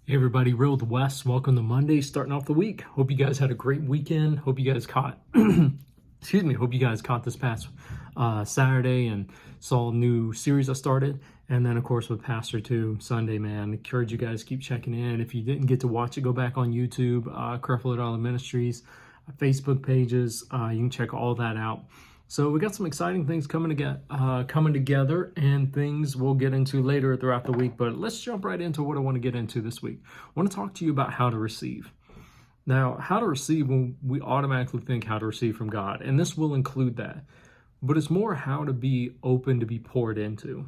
Hey everybody, Real with Wes. Welcome to Monday, starting off the week. Hope you guys had a great weekend. Hope you guys caught, hope you guys caught this past Saturday and saw a new series I started. And then, of course, with Pastor 2 Sunday, man. I encourage you guys to keep checking in. If you didn't get to watch it, go back on YouTube, Creflo Taffi Ministries, Facebook pages. You can check all that out. So we got some exciting things coming together, and things we'll get into later throughout the week. But let's jump right into what I want to get into this week. I want to talk to you about how to receive. Now, how to receive, when we automatically think how to receive from God, and this will include that. But it's more how to be open to be poured into.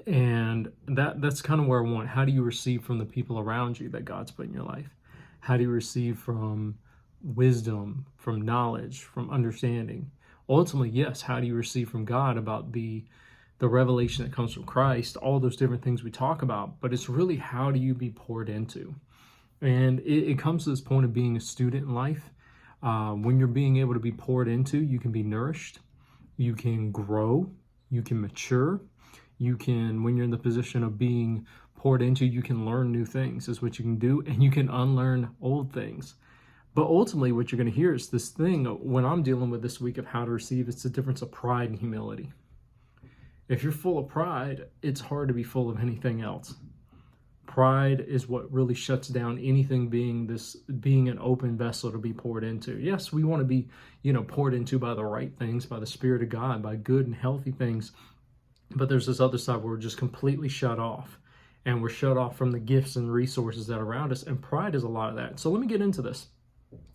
And that's kind of where I want. How do you receive from the people around you that God's put in your life? How do you receive from wisdom, from knowledge, from understanding? Ultimately, yes, how do you receive from God about the revelation that comes from Christ, all those different things we talk about, but it's really how do you be poured into? And it comes to this point of being a student in life. When you're being able to be poured into, you can be nourished, you can grow, you can mature, you can, when you're in the position of being poured into, you can learn new things is what you can do, and you can unlearn old things. But ultimately, what you're going to hear is this thing, when I'm dealing with this week of how to receive, it's the difference of pride and humility. If you're full of pride, it's hard to be full of anything else. Pride is what really shuts down anything being an open vessel to be poured into. Yes, we want to be, poured into by the right things, by the Spirit of God, by good and healthy things. But there's this other side where we're just completely shut off. And we're shut off from the gifts and resources that are around us. And pride is a lot of that. So let me get into this.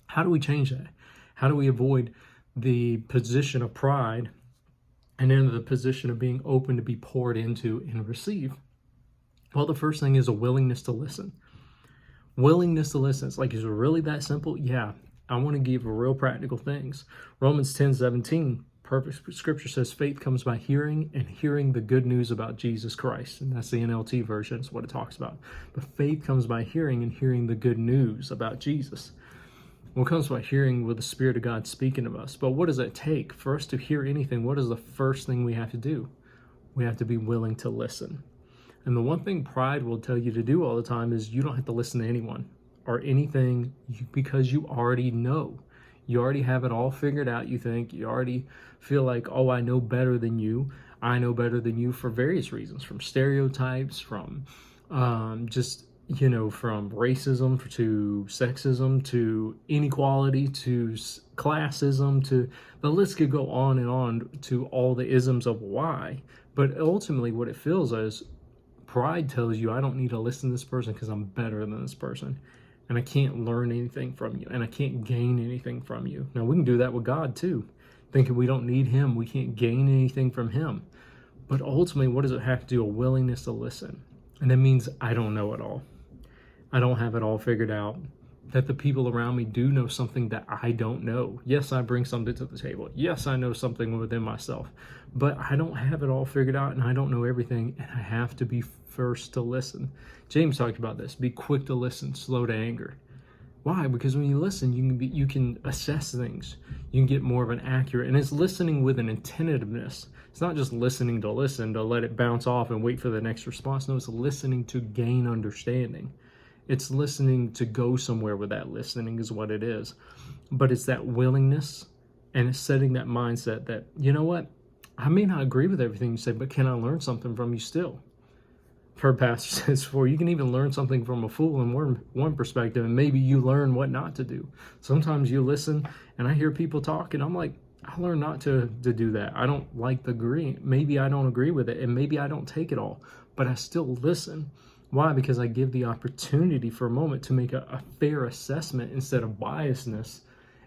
How do we change that? How do we avoid the position of pride and into the position of being open to be poured into and receive? Well, the first thing is a willingness to listen. Willingness to listen. It's like, is it really that simple? Yeah. I want to give real practical things. Romans 10:17, perfect scripture says, faith comes by hearing, and hearing the good news about Jesus Christ. And that's the NLT version. It's what it talks about. But faith comes by hearing, and hearing the good news about Jesus. Well, it comes by hearing with the Spirit of God speaking to us. But what does it take for us to hear anything? What is the first thing we have to do? We have to be willing to listen. And the one thing pride will tell you to do all the time is you don't have to listen to anyone or anything because you already know. You already have it all figured out, you think. You already feel like, oh, I know better than you. I know better than you for various reasons, from stereotypes, from from racism to sexism to inequality to classism to the list could go on to all the isms of why. But ultimately what it feels is pride tells you I don't need to listen to this person because I'm better than this person. And I can't learn anything from you. And I can't gain anything from you. Now, we can do that with God, too. Thinking we don't need him. We can't gain anything from him. But ultimately, what does it have to do? A willingness to listen. And that means I don't know it all. I don't have it all figured out. That the people around me do know something that I don't know. Yes, I bring something to the table. Yes, I know something within myself. But I don't have it all figured out, and I don't know everything, and I have to be first to listen. James talked about this. Be quick to listen, slow to anger. Why? Because when you listen, you can assess things. You can get more of an accurate, and it's listening with an attentiveness. It's not just listening to listen, to let it bounce off and wait for the next response. No, it's listening to gain understanding. It's listening to go somewhere with that listening is what it is. But it's that willingness, and it's setting that mindset that, you know what? I may not agree with everything you say, but can I learn something from you still? I've heard pastors say before, you can even learn something from a fool in one perspective, and maybe you learn what not to do. Sometimes you listen, and I hear people talk, and I'm like, I learned not to do that. I don't like the agree. Maybe I don't agree with it, and maybe I don't take it all, but I still listen. Why? Because I give the opportunity for a moment to make a fair assessment instead of biasness,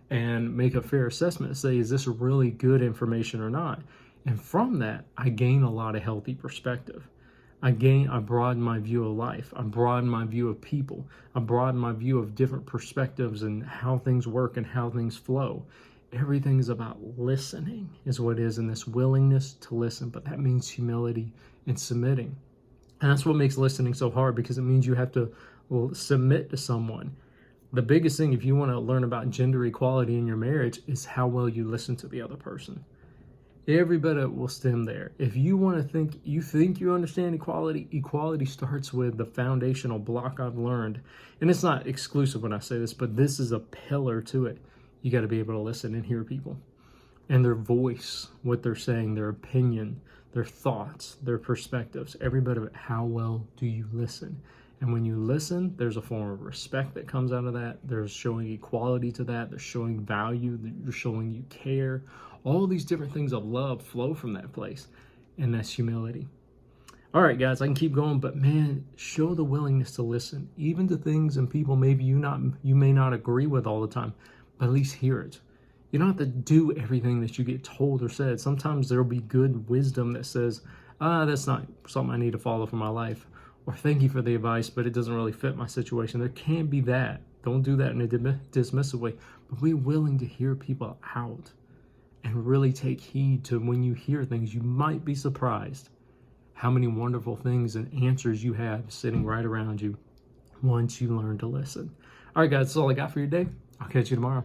and make a fair assessment and say, is this really good information or not? And from that, I gain a lot of healthy perspective. I broaden my view of life. I broaden my view of people. I broaden my view of different perspectives and how things work and how things flow. Everything is about listening is what it is, and this willingness to listen. But that means humility and submitting. And that's what makes listening so hard, because it means you have to submit to someone. The biggest thing, if you want to learn about gender equality in your marriage, is how well you listen to the other person. Every bit of it will stem there. If you want to think you understand equality, equality starts with the foundational block I've learned. And it's not exclusive when I say this, but this is a pillar to it. You got to be able to listen and hear people and their voice, what they're saying, their opinion, their thoughts, their perspectives, every bit of it. How well do you listen? And when you listen, there's a form of respect that comes out of that. There's showing equality to that. There's showing value. You're showing you care. All these different things of love flow from that place. And that's humility. All right, guys, I can keep going, but man, show the willingness to listen, even to things and people maybe you may not agree with all the time, but at least hear it. You don't have to do everything that you get told or said. Sometimes there'll be good wisdom that says, that's not something I need to follow for my life. Or thank you for the advice, but it doesn't really fit my situation. There can't be that. Don't do that in a dismissive way. But be willing to hear people out and really take heed to when you hear things. You might be surprised how many wonderful things and answers you have sitting right around you once you learn to listen. All right, guys, that's all I got for you today. I'll catch you tomorrow.